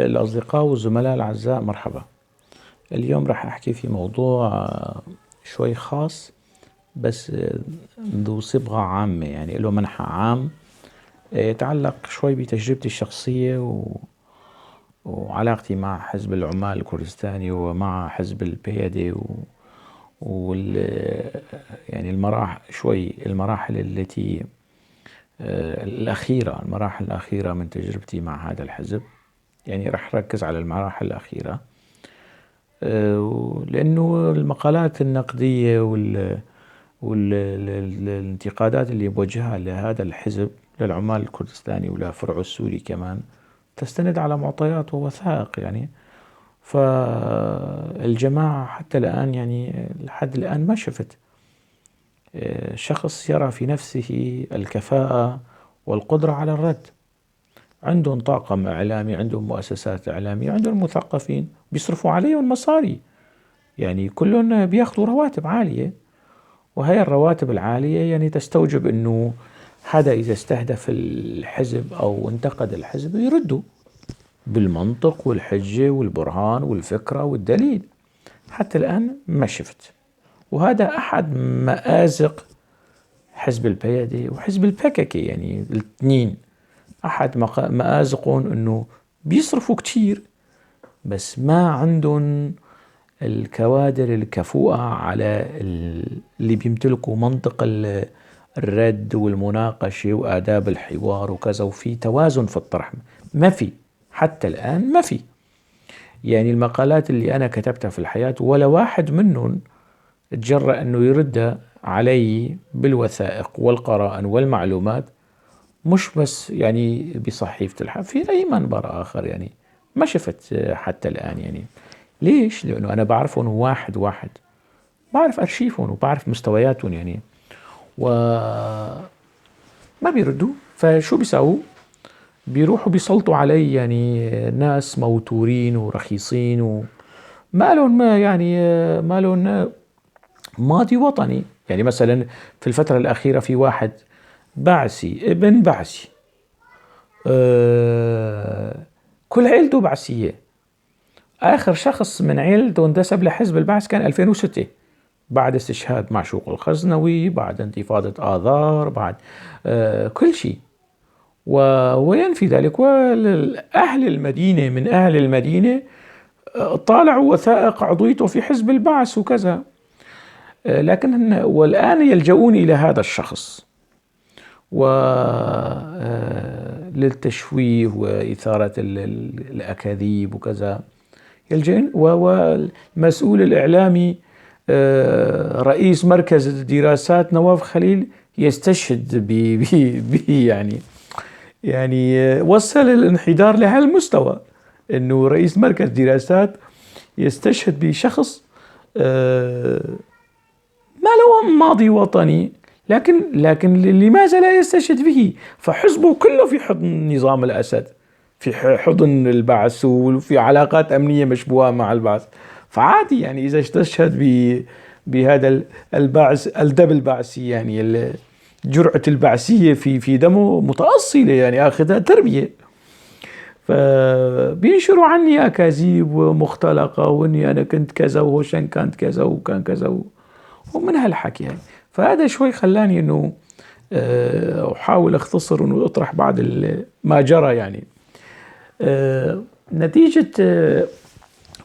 الأصدقاء والزملاء الأعزاء، مرحبا. اليوم راح أحكي في موضوع شوي خاص، بس ذو صبغة عامة، يعني له منحى عام يتعلق شوي بتجربتي الشخصية وعلاقتي مع حزب العمال الكردستاني ومع حزب البيادي وال يعني المراحل التي المراحل الأخيرة من تجربتي مع هذا الحزب. يعني راح أركز على المراحل الأخيرة، لأنه المقالات النقدية والانتقادات اللي بوجهها لهذا الحزب، للعمال الكردستاني ولفرعه السوري كمان، تستند على معطيات ووثائق. يعني فالجماعة حتى الآن، يعني لحد الآن ما شفت شخص يرى في نفسه الكفاءة والقدرة على الرد. عندهم طاقم إعلامي، عندهم مؤسسات إعلامية، عندهم مثقفين بيصرفوا عليهم مصاري، يعني كلهم بياخذوا رواتب عالية، وهي الرواتب العالية يعني تستوجب أنه حدا إذا استهدف الحزب أو انتقد الحزب يرده بالمنطق والحجة والبرهان والفكرة والدليل. حتى الآن ما شفت، وهذا أحد مآزق حزب البيادي وحزب البككي، يعني الاثنين أحد مآزقهم أنه بيصرفوا كتير بس ما عندهم الكوادر الكفؤة على اللي بيمتلكوا منطق الرد والمناقشة وآداب الحوار وكذا، وفي توازن في الطرح. ما في، حتى الآن ما في. يعني المقالات اللي أنا كتبتها في الحياة ولا واحد منهم تجرأ أنه يرد علي بالوثائق والقرائن والمعلومات، مش بس يعني بصحيفة الحق، في أي منبر آخر. يعني ما شفت حتى الآن. يعني ليش؟ لأنه أنا بعرفهم واحد واحد، بعرف أرشيفهم وبعرف مستوياتهم، يعني وما بيردوا. فشو بيساووا؟ بيروحوا بيسلطوا علي يعني ناس موتورين ورخيصين وما لهم ما لهم ماضي وطني. يعني مثلا في الفترة الأخيرة في واحد بعثي، ابن بعثي، كل عيلته بعثية. آخر شخص من عيلته انتسب لحزب البعث كان 2006، بعد استشهاد معشوق الغزنوي، بعد انتفاضة آذار، بعد كل شيء. وينفي ذلك. وأهل المدينة، من أهل المدينة طالعوا وثائق عضويته في حزب البعث وكذا، لكن والآن يلجؤون إلى هذا الشخص للتشويه وإثارة الأكاذيب وكذا. يلجؤون، والمسؤول الإعلامي رئيس مركز الدراسات نواف خليل يستشهد يعني وصل الانحدار لهالمستوى، انه رئيس مركز دراسات يستشهد بشخص ما له ماضي وطني، لكن لماذا لا يستشهد به؟ فحزبه كله في حضن نظام الأسد، في حضن البعث، وفي علاقات أمنية مشبوهة مع البعث. فعادي يعني إذا استشهد بهذا البعث، الدم البعثي، يعني جرعة البعثية في دمه متأصلة، يعني أخذها تربية. فبينشروا عني أكاذيب مختلقة، وإني أنا كنت كذا وهوشن كانت كذا وكان كذا ومن هالحكي يعني. فهذا شوي خلاني إنه أحاول أختصر وإنه أطرح بعض ما جرى. يعني نتيجة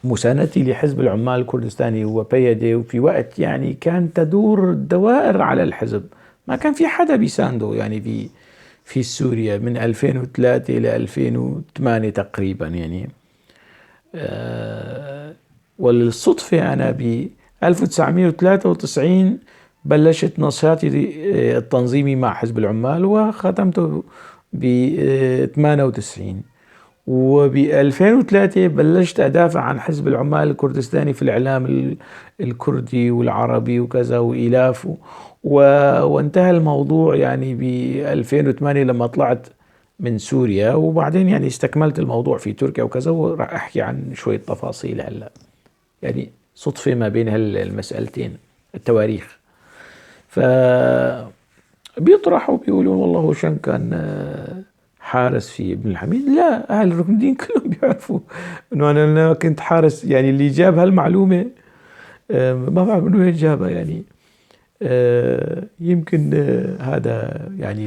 مساندتي لحزب العمال الكردستاني وبيادي، وفي وقت يعني كان تدور الدوائر على الحزب، ما كان في حدا بيسانده يعني في سوريا من 2003 إلى 2008 تقريبا. يعني وللصدفة أنا ب 1993 بلشت نشاطي التنظيمي مع حزب العمال، وختمته ب 98. وب 2003 بلشت أدافع عن حزب العمال الكردستاني في الإعلام الكردي والعربي وكذا وإيلاف، وانتهى الموضوع يعني ب 2008 لما طلعت من سوريا. وبعدين يعني استكملت الموضوع في تركيا وكذا، وراح أحكي عن شوية تفاصيل هلأ، يعني صدفة ما بين هالمسألتين التواريخ. فبيطرحوا بيقولون والله وشن كان حارس في ابن الحميد، لا، أهل ركن الدين كلهم بيعرفوا إنه أنا كنت حارس. يعني اللي جاب هالمعلومة ما بعرف إنه وين جابها يعني. يمكن هذا يعني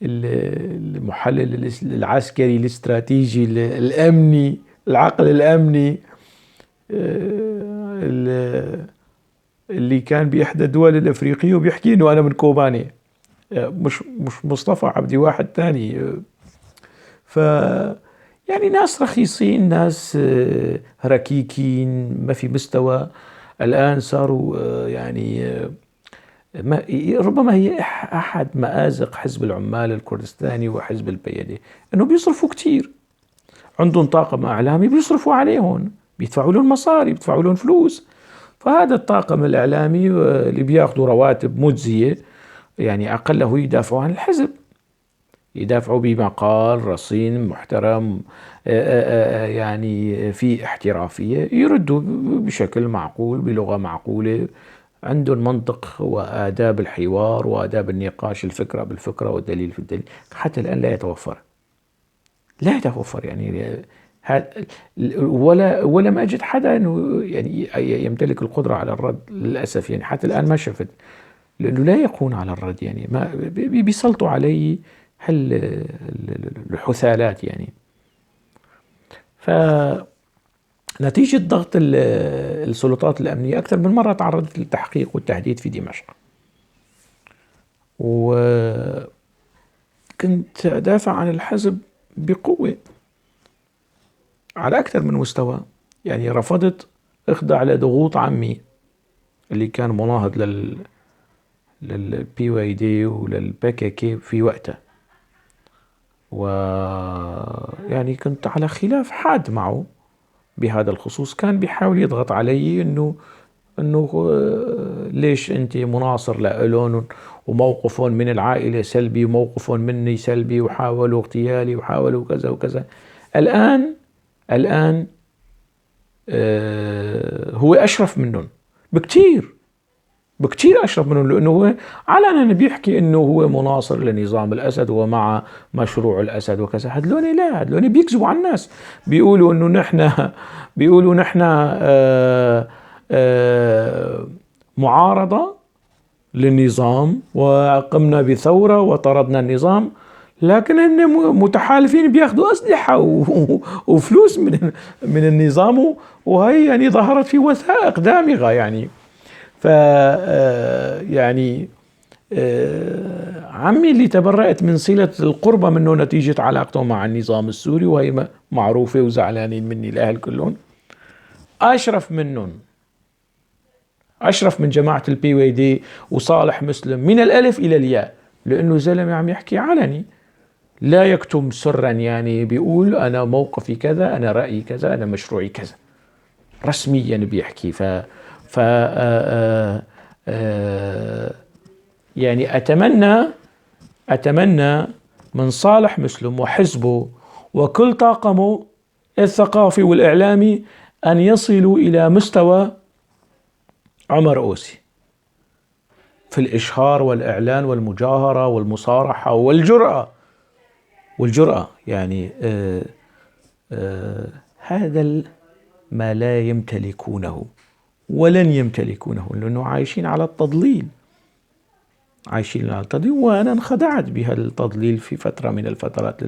المحلل العسكري الاستراتيجي الأمني، العقل الأمني اللي كان بإحدى الدول الأفريقية وبيحكي إنه أنا من كوباني، مش مصطفى عبدي، واحد تاني. ف يعني ناس رخيصين، ناس ركيكين، ما في مستوى. الآن صاروا يعني ربما هي أحد مآزق حزب العمال الكردستاني وحزب البيدي، أنه بيصرفوا كتير، عندهم طاقم إعلامي بيصرفوا عليهم، بيدفعوا لهم مصاري، بيدفعوا لهم فلوس. فهذا الطاقم الإعلامي اللي بياخذوا رواتب مجزية، يعني أقله يدافعوا عن الحزب، يدافعوا بمقال رصين محترم، يعني في احترافية، يردوا بشكل معقول بلغة معقولة، عندهم منطق وآداب الحوار وآداب النقاش، الفكرة بالفكرة والدليل في الدليل. حتى الآن لا يتوفر يعني ولم أجد حدا أنه يعني يمتلك القدرة على الرد للأسف. يعني حتى الآن ما شفت، لأنه لا يقون على الرد، يعني ما بيسلطوا علي الحثالات يعني. فنتيجة ضغط السلطات الأمنية أكثر من مرة تعرضت للتحقيق والتهديد في دمشق، وكنت أدافع عن الحزب بقوة على أكثر من مستوى. يعني رفضت أخضع لضغوط عمي اللي كان مناهض للبي واي دي وللبكك في وقتها، ويعني كنت على خلاف حاد معه بهذا الخصوص. كان بيحاول يضغط علي انه ليش انت مناصر لهم، وموقفهم من العائلة سلبي وموقفهم مني سلبي، وحاولوا اغتيالي وحاولوا كذا وكذا. الآن هو أشرف منهم بكتير أشرف منهم، لأنه هو علنا بيحكي أنه هو مناصر لنظام الأسد ومع مشروع الأسد وكذا. هدلوني بيكذبوا على الناس، بيقولوا أنه نحن معارضة للنظام وقمنا بثورة وطردنا النظام، لكن هن متحالفين بياخذوا أسلحة وفلوس من النظام، وهي يعني ظهرت في وثائق دامغة يعني. يعني عمي اللي تبرأت من صلة القربة منه نتيجة علاقته مع النظام السوري، وهي معروفة وزعلانين مني الأهل كلهم، أشرف من جماعة البي واي دي وصالح مسلم من الألف إلى الياء، لأنه زلمة عم يحكي علني، لا يكتم سرا، يعني بيقول أنا موقفي كذا، أنا رأيي كذا، أنا مشروعي كذا، رسميا بيحكي. يعني أتمنى من صالح مسلم وحزبه وكل طاقمه الثقافي والإعلامي أن يصلوا إلى مستوى عمر أوسي في الإشهار والإعلان والمجاهرة والمصارحة والجرأة يعني هذا ما لا يمتلكونه ولن يمتلكونه، لأنه عايشين على التضليل، وأنا انخدعت بها التضليل في فترة من الفترات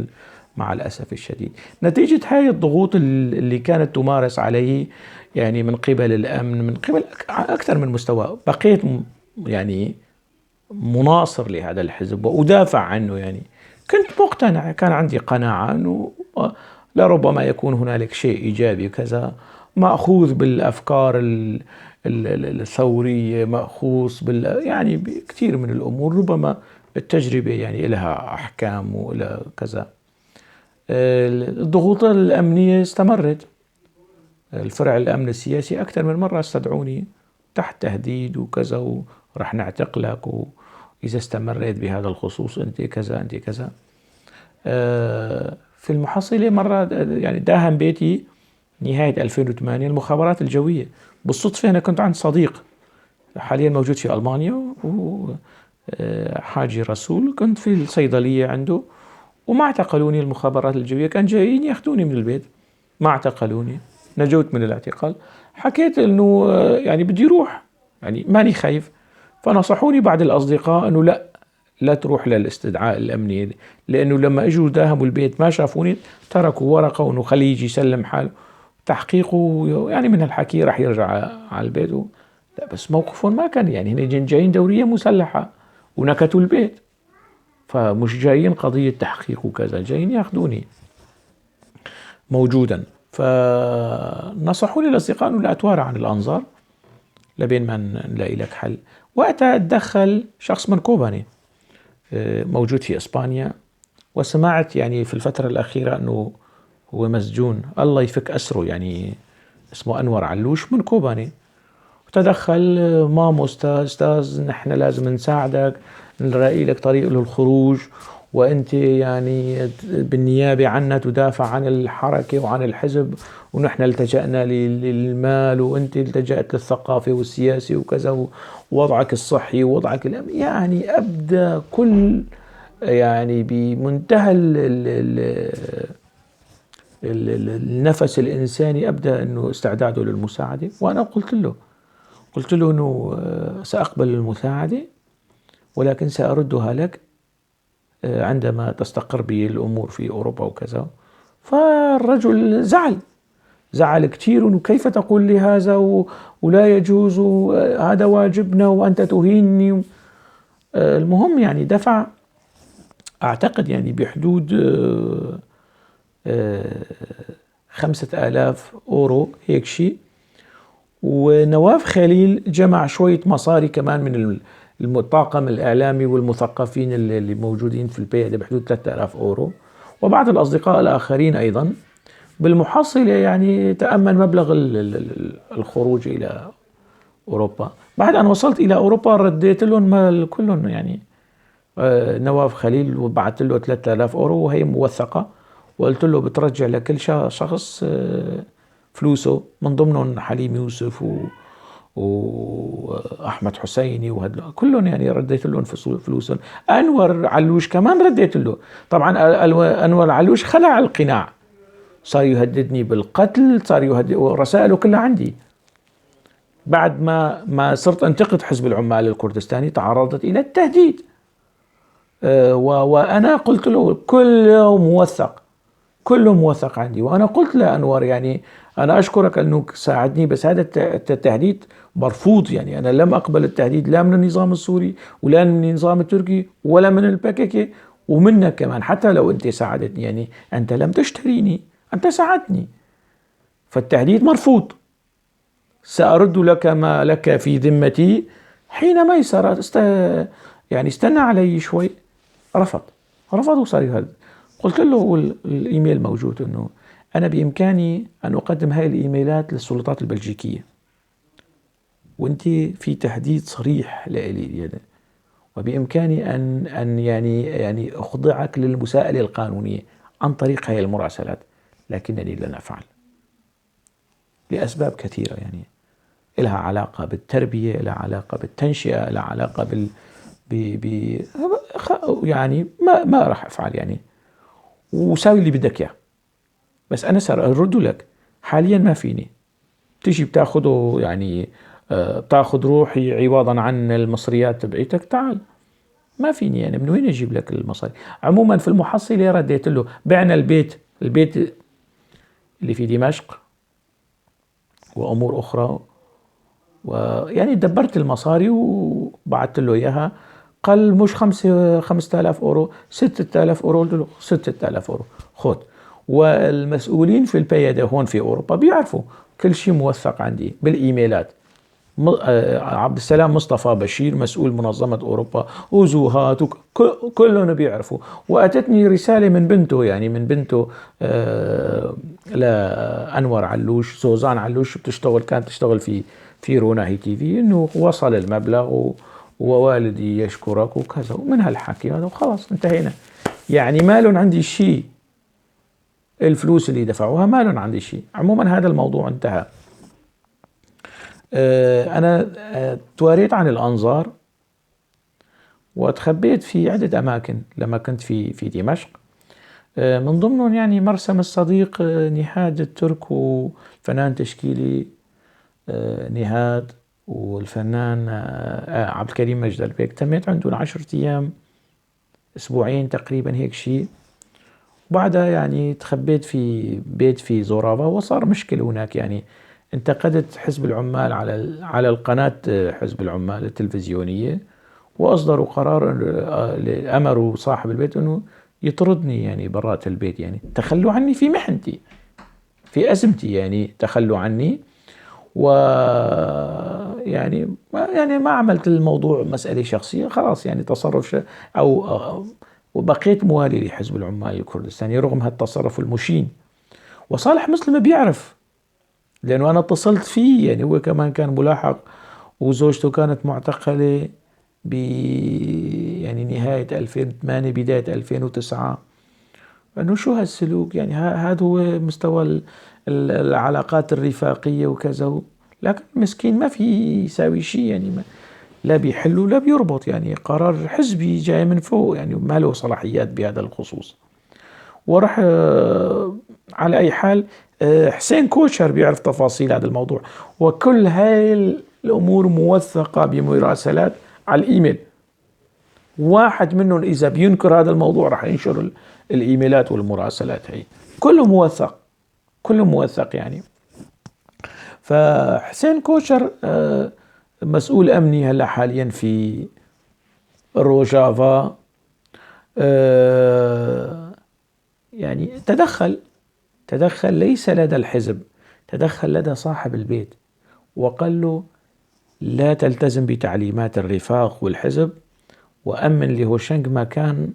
مع الأسف الشديد، نتيجة هاي الضغوط اللي كانت تمارس علي، يعني من قبل الأمن، من قبل أكثر من مستوى. بقيت يعني مناصر لهذا الحزب وأدافع عنه، يعني كنت مقتنع، كان عندي قناعة أنه لربما يكون هنالك شيء إيجابي كذا، مأخوذ بالأفكار الثورية، مأخوذ يعني بكثير من الأمور، ربما التجربة يعني لها أحكام وإلى كذا. الضغوط الأمنية استمرت، الفرع الأمن السياسي أكثر من مرة استدعوني تحت تهديد وكذا، ورح نعتقلك وإذا استمريت بهذا الخصوص أنت كذا أنت كذا. في المحصلة مرة يعني داهم بيتي نهاية 2008 المخابرات الجوية بالصدفة. أنا كنت عند صديق حاليا موجود في ألمانيا، وحاجي رسول، كنت في الصيدلية عنده، وما اعتقلوني المخابرات الجوية، كان جايين ياخذوني من البيت، ما اعتقلوني، نجوت من الاعتقال. حكيت انه يعني بدي روح، يعني ماني خايف. فنصحوني بعض الأصدقاء أنه لا تروح للاستدعاء الأمني، لأنه لما اجوا داهموا البيت ما شافوني، تركوا ورقة وأنه خليه يجي يسلم حاله، تحقيقه يعني من الحكي راح يرجع على البيت لا بس موقفهم ما كان، يعني هن جايين دورية مسلحة ونكتوا البيت، فمش جايين قضية تحقيق وكذا، جايين ياخذوني موجودا. فنصحوني الأصدقاء أنه لا أتوارى عن الأنظار لبين ما نلاقي لك حل. وقتها تدخل شخص من كوباني موجود في إسبانيا، وسمعت يعني في الفترة الأخيرة أنه هو مسجون، الله يفك أسره، يعني اسمه أنور علوش من كوباني. وتدخل: مامو أستاذ نحن لازم نساعدك، نلاقي لك طريق للخروج، وأنت يعني بالنيابة عنا تدافع عن الحركة وعن الحزب، ونحن التجأنا للمال وأنت التجأت للثقافة والسياسة وكذا، ووضعك الصحي ووضعك يعني أبدأ كل يعني بمنتهى النفس الإنساني، أبدأ أنه استعداده للمساعدة. وأنا قلت له أنه سأقبل المساعدة، ولكن سأردها لك عندما تستقر بي الأمور في أوروبا وكذا. فالرجل زعل كثير، أنه كيف تقول لي هذا ولا يجوز، هذا واجبنا وأنت تهينني. المهم يعني دفع أعتقد يعني بحدود 5,000 أورو هيك شيء. ونواف خليل جمع شوية مصاري كمان من الطاقم الإعلامي والمثقفين اللي موجودين في البيئة بحدود 3,000 أورو، وبعض الأصدقاء الآخرين أيضا. بالمحصلة يعني تأمن مبلغ الخروج إلى أوروبا. بعد أن وصلت إلى أوروبا رديت لهم كلهم، يعني نواف خليل وبعثت له 3,000 أورو وهي موثقة، وقلت له بترجع لكل شخص فلوسه، من ضمنهم حليم يوسف وأحمد حسيني كلهم، يعني رديت لهم فلوسهم. أنور علوش كمان رديت له. طبعا أنور علوش خلع القناع، صار يهددني بالقتل، صار يهدد، ورسائله كلها عندي. بعد ما صرت أنتقد حزب العمال الكردستاني تعرضت إلى التهديد، وأنا قلت له كله موثق عندي. وأنا قلت لأنور يعني أنا أشكرك أنك ساعدني، بس هذا التهديد مرفوض، يعني أنا لم أقبل التهديد لا من النظام السوري ولا من النظام التركي ولا من البكك ومنك كمان، حتى لو أنت ساعدتني، يعني أنت لم تشتريني، أنت ساعدتني، فالتهديد مرفوض. سأرد لك ما لك في ذمتي حين ميسر. يعني استنى علي شوي. رفض وصار يهدد. قلت له الإيميل موجود، أنه أنا بإمكاني أن أقدم هاي الإيميلات للسلطات البلجيكية، وأنت في تهديد صريح لإلي يعني، وبإمكاني أن يعني أخضعك للمساءلة القانونية عن طريق هاي المراسلات، لكنني لن أفعل لأسباب كثيرة، يعني لها علاقة بالتربية، لها علاقة بالتنشئة، لها علاقة يعني ما راح أفعل، يعني وساوي اللي بدك إياه، بس أنا سأرد لك. حاليا ما فيني تيجي بتاخده، يعني بتاخذ روحي عوضا عن المصريات تبعيتك، تعال ما فيني، يعني من وين أجيب لك المصاري. عموما في المحصلة رديت له: بعنا البيت اللي في دمشق وأمور أخرى، ويعني دبرت المصاري وبعثت له إياها. قال مش 5,000 أورو، 6,000 أورو. قلت له 6,000 أورو خذ. والمسؤولين في البيادة هون في أوروبا بيعرفوا كل شيء موثق عندي بالإيميلات. عبد السلام مصطفى بشير مسؤول منظمة أوروبا وزوهات كلهم بيعرفوا. وأتتني رسالة من بنته، يعني من بنته لأنور علوش، سوزان علوش، كانت تشتغل في روناهي تي في، إنه وصل المبلغ ووالدي يشكرك وكذا، ومن هالحكي هذا وخلاص انتهينا. يعني ما لهم عندي شيء، الفلوس اللي دفعوها ما لهم عندي شيء. عموما هذا الموضوع انتهى. أنا تواريت عن الأنظار وتخبيت في عدة أماكن لما كنت في دمشق. من ضمنهم يعني مرسم الصديق نهاد الترك وفنان تشكيلي نهاد، والفنان عبد الكريم مجد البيك. تميت عندهم 10 أيام، أسبوعين تقريبا هيك شيء. بعدها يعني تخبيت في بيت في زورافا، وصار مشكلة هناك. يعني انتقدت حزب العمال على القناة حزب العمال التلفزيونية، وأصدروا قرار أمروا صاحب البيت أنه يطردني يعني برات البيت. يعني تخلوا عني في محنتي، في أزمتي، يعني تخلوا عني. و يعني ما عملت الموضوع مسألة شخصية، خلاص يعني تصرف أو وبقيت موالي لحزب العمال الكردستاني رغم هالتصرف المشين. وصالح مسلم بيعرف، لأنه أنا اتصلت فيه، يعني هو كمان كان ملاحق، وزوجته كانت معتقلة ب يعني نهاية 2008 بداية 2009. أنه شو هالسلوك؟ يعني هذا هو مستوى العلاقات الرفاقية وكذا. لكن مسكين ما في يساوي شيء، يعني لا بيحل ولا بيربط، يعني قرار حزبي جاي من فوق، يعني ما له صلاحيات بهذا الخصوص. وراح على أي حال حسين كوشر بيعرف تفاصيل هذا الموضوع، وكل هاي الأمور موثقة بمراسلات على الإيميل. واحد منهم إذا بينكر هذا الموضوع راح ينشر الإيميلات والمراسلات هي، كله موثق، كله موثق يعني. فحسين كوشر مسؤول أمني هلا حاليا في روجافا. يعني تدخل ليس لدى الحزب، تدخل لدى صاحب البيت، وقال له لا تلتزم بتعليمات الرفاق والحزب، وأمن لهوشنج مكان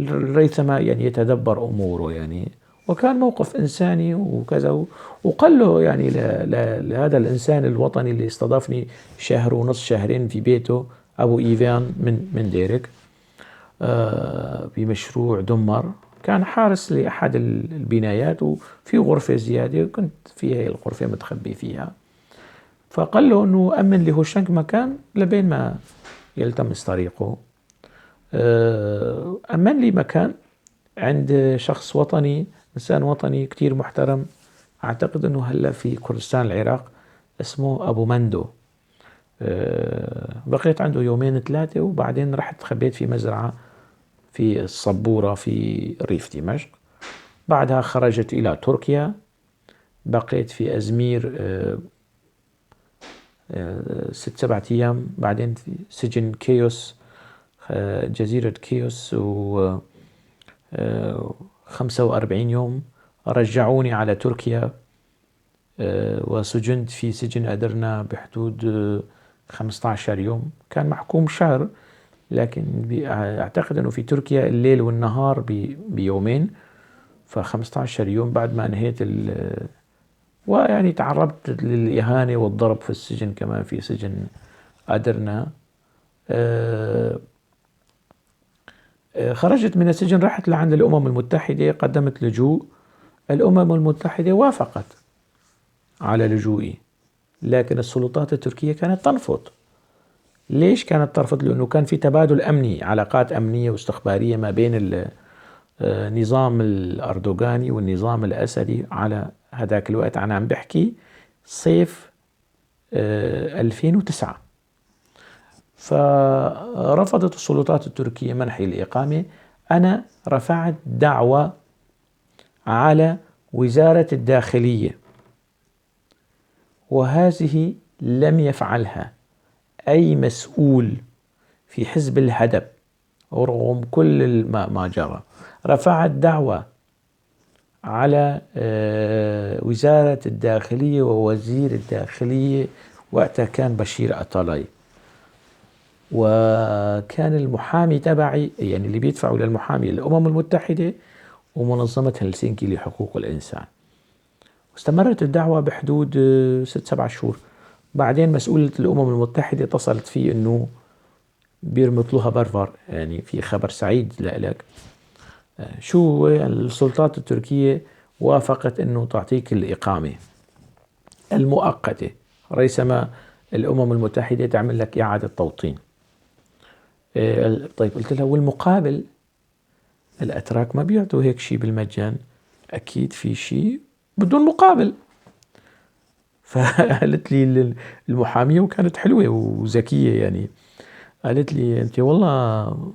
ريثما يعني يتدبر أموره يعني. وكان موقف إنساني وكذا. وقال له يعني لهذا الإنسان الوطني اللي استضافني شهر ونص شهرين في بيته، أبو إيفان من ديريك، بمشروع دمر، كان حارس لأحد البنايات وفي غرفة زيادة، وكنت في هي الغرفة متخبي فيها. فقال له أنه أمن لهوشنج مكان لبين ما يلتمس طريقه. أمن لي مكان عند شخص وطني، إنسان وطني كتير محترم، أعتقد أنه هلأ في كردستان العراق، اسمه أبو مندو. بقيت عنده يومين 3، وبعدين رحت خبيت في مزرعة في الصبورة في ريف دمشق. بعدها خرجت إلى تركيا، بقيت في أزمير 6-7 أيام، بعدين في سجن كيوس، جزيرة كيوس، 45 يوم. رجعوني على تركيا، وسجنت في سجن أدرنا بحدود 15 يوم. كان محكوم شهر، لكن أعتقد أنه في تركيا الليل والنهار بيومين، ف15 يوم بعد ما انهيت ويعني تعرضت للإهانة والضرب في السجن، كمان في سجن أدرنا. خرجت من السجن، رحت لعند الأمم المتحدة، قدمت لجوء. الأمم المتحدة وافقت على لجوئي، لكن السلطات التركية كانت ترفض. ليش كانت ترفض؟ لأنه كان في تبادل أمني، علاقات أمنية واستخبارية ما بين النظام الأردوغاني والنظام الأسدي على هذاك الوقت. أنا عم بحكي صيف 2009. فرفضت السلطات التركية منحي الإقامة. أنا رفعت دعوة على وزارة الداخلية، وهذه لم يفعلها أي مسؤول في حزب الهدب رغم كل ما جرى. رفعت دعوة على وزارة الداخلية ووزير الداخلية، وقتها كان بشير أتالاي، وكان المحامي تبعي، يعني اللي بيدفعوا للمحامي الأمم المتحدة ومنظمة هلسنكي لحقوق الإنسان. واستمرت الدعوة بحدود 6-7 شهور. بعدين مسؤولة الأمم المتحدة اتصلت فيه أنه بيرمطلوها برفر، يعني في خبر سعيد لك. شو السلطات التركية وافقت أنه تعطيك الإقامة المؤقتة، ريثما الأمم المتحدة تعمل لك إعادة توطين. طيب قلت لها والمقابل الأتراك ما بيعطوا هيك شيء بالمجان، أكيد في شيء بدون مقابل. فقالت لي المحامية، وكانت حلوة وذكية يعني، قالت لي أنت والله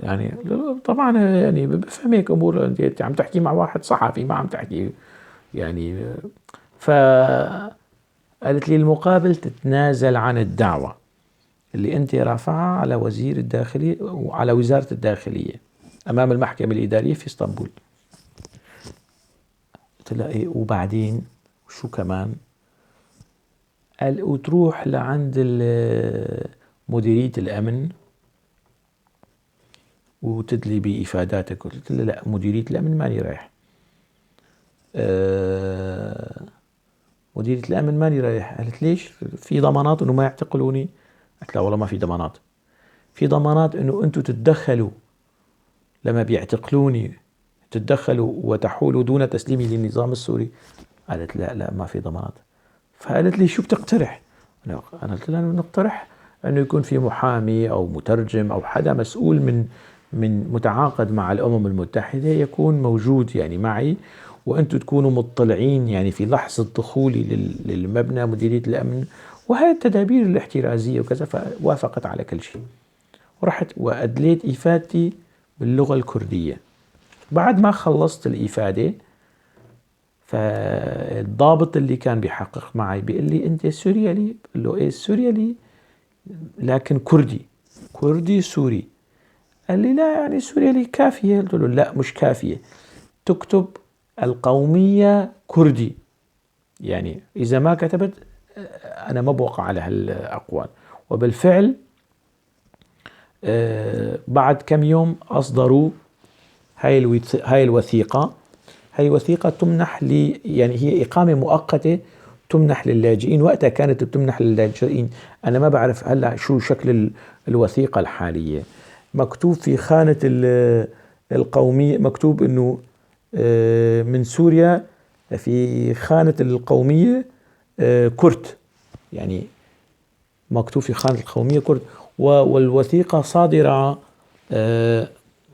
يعني طبعا يعني بفهمك أمور، أنت عم تحكي مع واحد صحفي، ما عم تحكي يعني. فقالت لي المقابل تتنازل عن الدعوة اللي أنت رافعها على وزير الداخلية وعلى وزارة الداخلية أمام المحكمة الإدارية في اسطنبول. قلت لها إيه وبعدين شو كمان؟ قال وتروح لعند مديرية الأمن وتدلي بإفاداتك. قلت له لا، مديرية الأمن ماني رايح. مديرية الأمن ماني رايح. قالت ليش؟ في ضمانات إنه ما يعتقلوني؟ قلت لا والله ما في ضمانات. في ضمانات إنه أنتم تتدخلوا لما بيعتقلوني، تتدخلوا وتحولوا دون تسليمي للنظام السوري؟ قالت لا لا ما في ضمانات. فقالت لي شو بتقترح؟ أنا قلت لها نقترح أنه يكون في محامي أو مترجم أو حدا مسؤول من متعاقد مع الأمم المتحدة يكون موجود يعني معي، وأنتم تكونوا مطلعين يعني في لحظة دخولي للمبنى مديرية الأمن، وهي التدابير الاحترازية وكذا. فوافقت على كل شيء، ورحت وأدليت إفادتي باللغة الكردية. بعد ما خلصت الإفادة، فالضابط اللي كان بيحقق معي بيقول لي أنت سوريالي؟ بقول له إيه سوريالي لكن كردي سوري. قال لي لا يعني سوريالي كافية. قلت له لا مش كافية، تكتب القومية كردي، يعني إذا ما كتبت أنا ما بوقع على هالأقوال. وبالفعل بعد كم يوم أصدروا هاي الوثيقة. هاي وثيقة تمنح يعني هي إقامة مؤقتة تمنح للاجئين. وقتها كانت بتمنح للاجئين. أنا ما بعرف هلأ شو شكل الوثيقة الحالية. مكتوب في خانة القومية، مكتوب إنه من سوريا في خانة القومية كرد، يعني مكتوب في خانة القومية كرد. والوثيقة صادرة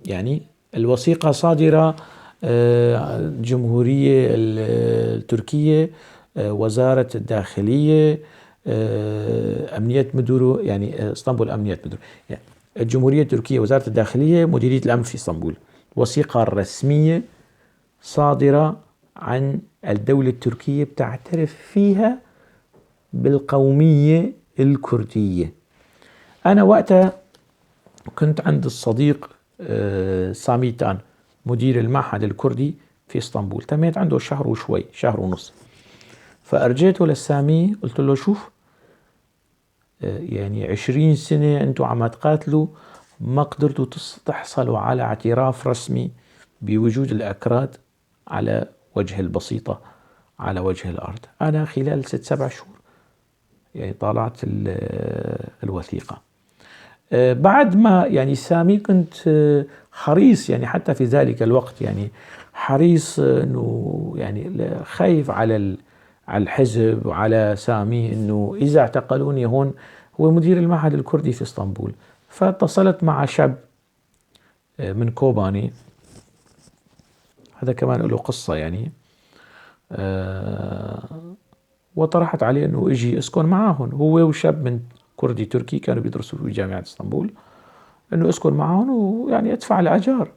يعني الوثيقة صادرة الجمهورية التركية، وزارة الداخلية، أمنية مدورو يعني اسطنبول أمنية مدورو، يعني الجمهورية التركية، وزارة الداخلية، مديرية الأمن في اسطنبول. وثيقة رسمية صادرة عن الدولة التركية بتعترف فيها بالقومية الكردية. أنا وقتها كنت عند الصديق سامي تان مدير المعهد الكردي في اسطنبول، تميت عنده شهر وشوي، شهر ونص. فأرجيته للسامي قلت له شوف يعني 20 سنة أنتوا عم تقاتلوا ما قدرتوا تحصلوا على اعتراف رسمي بوجود الأكراد على وجه البسيطة على وجه الأرض. أنا خلال 6-7 شهور يعني طالعت الوثيقة. بعد ما يعني سامي كنت حريص يعني حتى في ذلك الوقت، يعني حريص انه يعني خايف على الحزب وعلى سامي انه اذا اعتقلوني هون. هو مدير المعهد الكردي في اسطنبول. فاتصلت مع شاب من كوباني، هذا كمان له قصة يعني، وطرحت عليه انه يجي اسكن معاهم هو وشاب من كردي تركي كانوا بيدرسوا في جامعة اسطنبول، انه اسكن معهم ويعني ادفع الاجار.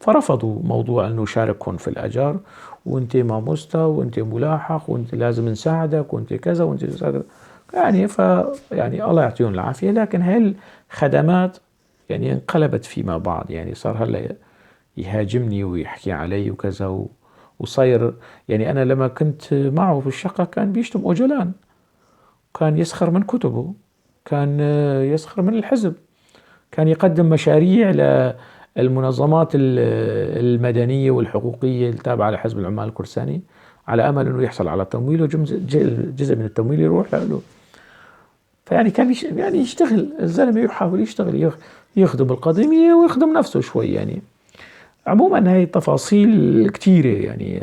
فرفضوا موضوع انه شاركهم في الاجار، وانت ما مستوى وانت ملاحق وانت لازم نساعدك وانت كذا وانت كذا يعني. يعني الله يعطيهم العافية. لكن هاي الخدمات يعني انقلبت فيما بعد، يعني صار هلا يهاجمني ويحكي علي وكذا وصاير يعني. أنا لما كنت معه في الشقة كان بيشتم أوجلان، كان يسخر من كتبه، كان يسخر من الحزب، كان يقدم مشاريع للمنظمات المدنية والحقوقية التابعة لحزب العمال الكردستاني على أمل أنه يحصل على تمويل، وجزء من التمويل يروح له. فيعني كان يعني يشتغل الزلمة، يحاول يشتغل يخدم القضية ويخدم نفسه شوي يعني. عموما هي تفاصيل كثيرة يعني،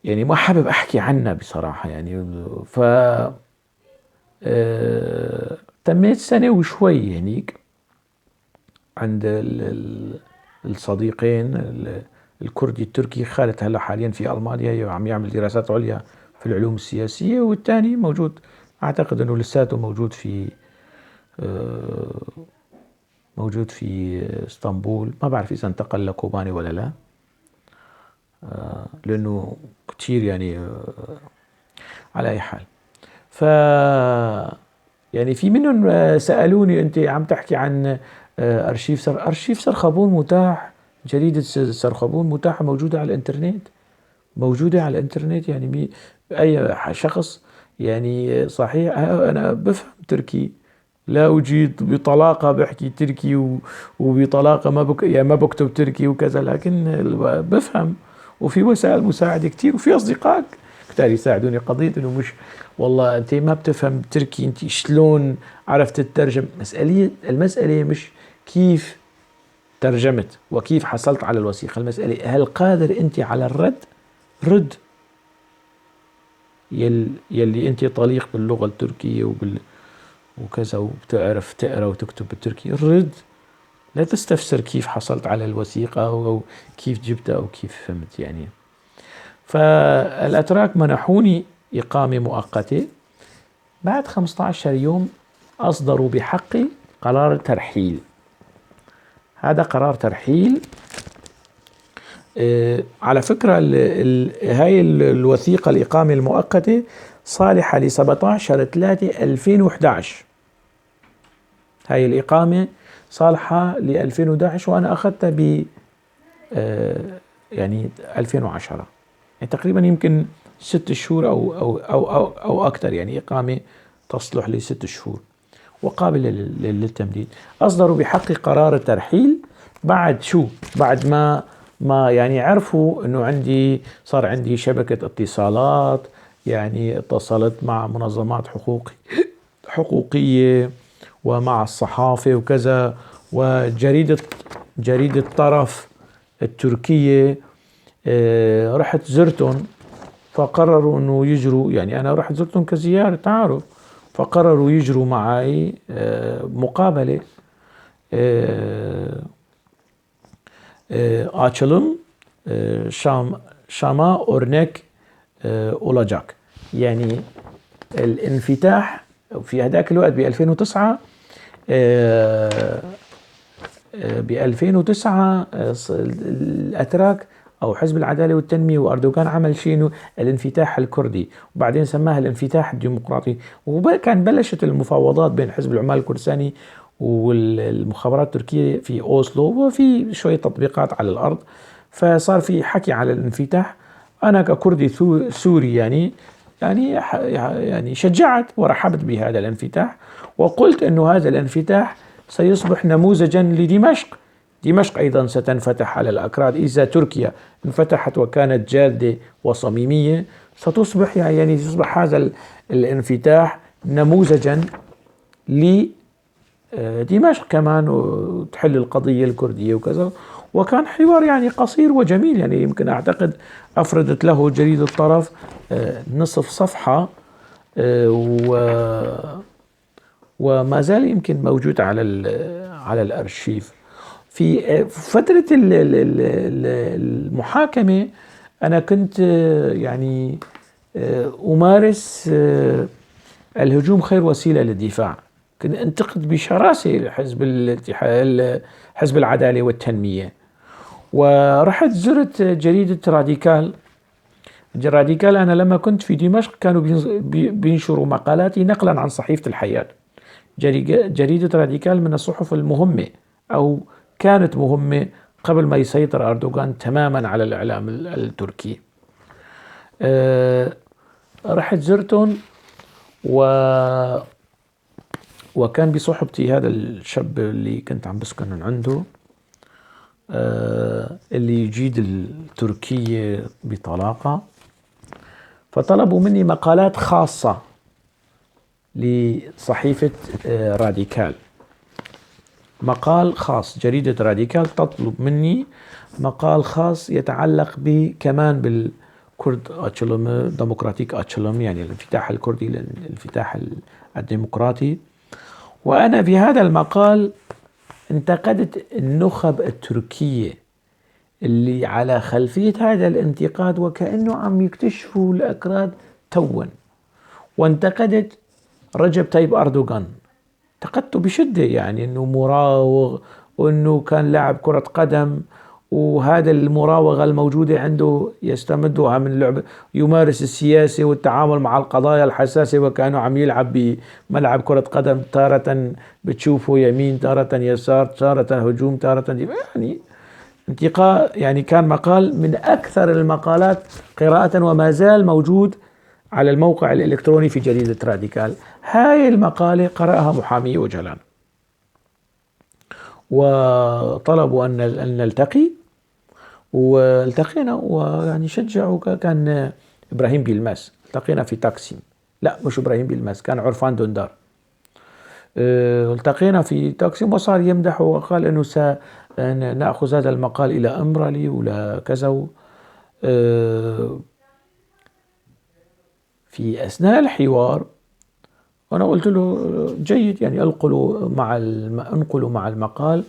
يعني ما حابب أحكي عنها بصراحة يعني. ف تميت سنة وشوي هنيك عند الصديقين الكردي التركي. خالد هلا حاليا في ألمانيا عم يعمل دراسات عليا في العلوم السياسية، والثاني موجود أعتقد أنه لساته موجود في اسطنبول. ما بعرف إذا انتقل لكوباني ولا لا، لأنه كتير يعني على أي حال. يعني في منهم سألوني أنت عم تحكي عن أرشيف سرخبون متاح، جريدة سرخبون متاحة موجودة على الإنترنت، يعني أي شخص يعني صحيح. أنا بفهم تركي، لا أجيد بطلاقة بحكي تركي وبطلاقة ما بكتب تركي وكذا، لكن بفهم، وفي وسائل مساعدة كتير، وفي أصدقاء كتير يساعدوني. قضية إنه مش والله أنت ما بتفهم تركي، أنت شلون عرفت تترجم؟ المسألة مش كيف ترجمت وكيف حصلت على الوثيقة، المسألة هل قادر أنت على رد يلي أنت طليق باللغة التركية وكذا، وبتعرف تقرأ وتكتب بالتركي، الرد. لا تستفسر كيف حصلت على الوثيقة أو كيف جبتها أو كيف فهمت يعني. فالأتراك منحوني إقامة مؤقتة. بعد 15 يوم أصدروا بحقي قرار ترحيل. هذا قرار ترحيل. على فكرة هاي الوثيقة الإقامة المؤقتة صالحة ل 17/3/2011. هاي الإقامة صالحة ل 2011 وأنا أخذتها يعني 2010، يعني تقريبا يمكن 6 شهور أو أكثر، يعني إقامة تصلح ل6 شهور وقابلة للتمديد. أصدروا بحقي قرار الترحيل بعد شو؟ بعد ما يعني عرفوا أنه صار عندي شبكة اتصالات، يعني اتصلت مع منظمات حقوقية ومع الصحافة وكذا، جريدة طرف التركية. رحت زرتهم فقرروا أنه يجروا، يعني أنا رحت زرتهم كزيارة تعارف، فقرروا يجروا معي مقابلة. açılım Şam'a örnek olacak. يعني الانفتاح في هذاك الوقت ب 2009 الأتراك أو حزب العدالة والتنمية وأردوغان عمل شيء الانفتاح الكردي، وبعدين سماها الانفتاح الديمقراطي. وكان بلشت المفاوضات بين حزب العمال الكردستاني والمخابرات التركية في أوسلو، وفي شوية تطبيقات على الأرض، فصار في حكي على الانفتاح. أنا ككردي سوري يعني شجعت ورحبت بهذا الانفتاح، وقلت أنه هذا الانفتاح سيصبح نموذجا لدمشق. دمشق أيضا ستنفتح على الأكراد إذا تركيا انفتحت وكانت جادة وصميمية، ستصبح يعني يصبح هذا الانفتاح نموذجا لدمشق كمان، وتحل القضية الكردية وكذا. وكان حوار يعني قصير وجميل، يعني يمكن أعتقد أفردت له جريدة الطرف نصف صفحة، وما زال يمكن موجود على الأرشيف. في فترة المحاكمة أنا كنت يعني أمارس الهجوم خير وسيلة للدفاع. كنت أنتقد بشراسة حزب العدالة والتنمية، ورحت زرت جريدة راديكال. أنا لما كنت في دمشق كانوا بينشروا مقالاتي نقلا عن صحيفة الحياة. جريدة راديكال من الصحف المهمة، أو كانت مهمة قبل ما يسيطر أردوغان تماما على الإعلام التركي. رحت زرتهم، وكان بصحبتي هذا الشاب اللي كنت عم بسكن عنده، اللي يجيد التركية بطلاقة، فطلبوا مني مقالات خاصة لصحيفة راديكال. مقال خاص، جريدة راديكال تطلب مني مقال خاص يتعلق كمان بالكرد أتشلم، ديمقراطيك أتشلم، يعني الانفتاح الكردي الانفتاح الديمقراطي. وأنا في هذا المقال انتقدت النخب التركية اللي على خلفية هذا الانتقاد وكأنه عم يكتشفوا الأكراد توا، وانتقدت رجب طيب أردوغان، انتقدته بشدة، يعني أنه مراوغ وأنه كان لاعب كرة قدم، وهذا المراوغة الموجودة عنده يستمدها من لعب، يمارس السياسة والتعامل مع القضايا الحساسة وكأنه عم يلعب بملعب كرة قدم، تارة بتشوفه يمين، تارة يسار، تارة هجوم، تارة يعني انتقاء. يعني كان مقال من أكثر المقالات قراءة وما زال موجود على الموقع الإلكتروني في جريدة راديكال. هاي المقالة قرأها محامي أوجلان وطلبوا أن نلتقي، والتقينا، ويعني شجعوا. كان إبراهيم بيلماس، التقينا في تاكسيم، لا مش إبراهيم بيلماس، كان عرفان دوندار. التقينا في تاكسيم وصار يمدح وقال أنه سنأخذ هذا المقال إلى أمرالي ولا كذا. في أثناء الحوار وأنا قلت له جيد، يعني انقلوا مع المقال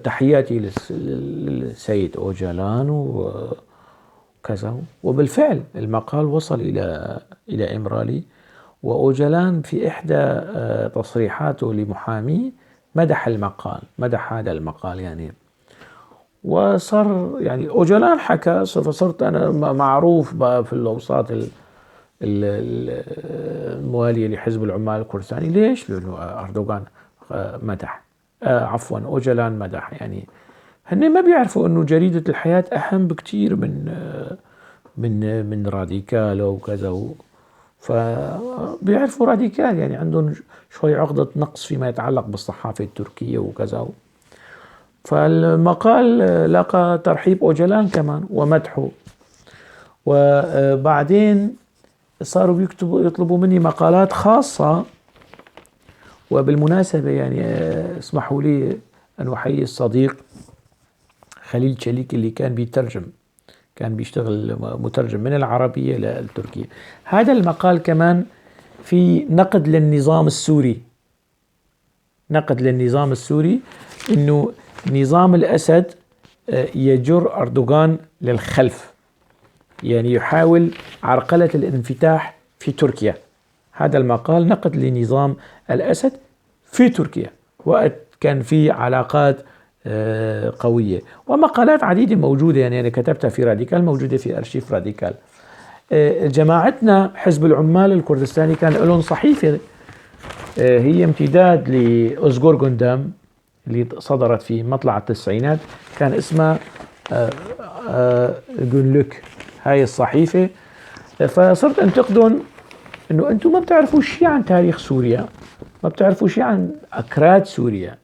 تحياتي للسيد أوجلان وكذا. وبالفعل المقال وصل إلى إمرالي، وأوجلان في إحدى تصريحاته لمحامي مدح هذا المقال يعني. وصار يعني أوجلان حكى، فصرت أنا معروف في الأوساط الموالية لحزب العمال الكردستاني. ليش؟ لأنه أردوغان مدح، عفوا أوجلان مدح. يعني هن ما بيعرفوا أنه جريدة الحياة أهم بكتير من راديكال وكذا، فبيعرفوا راديكال يعني عندهم شوي عقدة نقص فيما يتعلق بالصحافة التركية وكذا. فالمقال لقى ترحيب أوجلان كمان ومدحه. وبعدين صاروا يطلبوا مني مقالات خاصة. وبالمناسبة يعني اسمحوا لي أن أحيي الصديق خليل شليك اللي كان بيشتغل مترجم من العربية للتركية. هذا المقال كمان في نقد للنظام السوري، إنه نظام الأسد يجر أردوغان للخلف، يعني يحاول عرقلة الانفتاح في تركيا. هذا المقال نقد لنظام الأسد في تركيا، وقت كان في علاقات قوية. ومقالات عديدة موجودة، يعني أنا كتبتها في راديكال، موجودة في أرشيف راديكال. جماعتنا حزب العمال الكردستاني كان لهم صحيفة هي امتداد لأوزغور جوندام اللي صدرت في مطلع التسعينات، كان اسمها جونلوك هاي الصحيفة. فصرت انتقدهم انه انتم ما بتعرفوا شيء عن تاريخ سوريا، ما بتعرفوا شيء عن أكراد سوريا،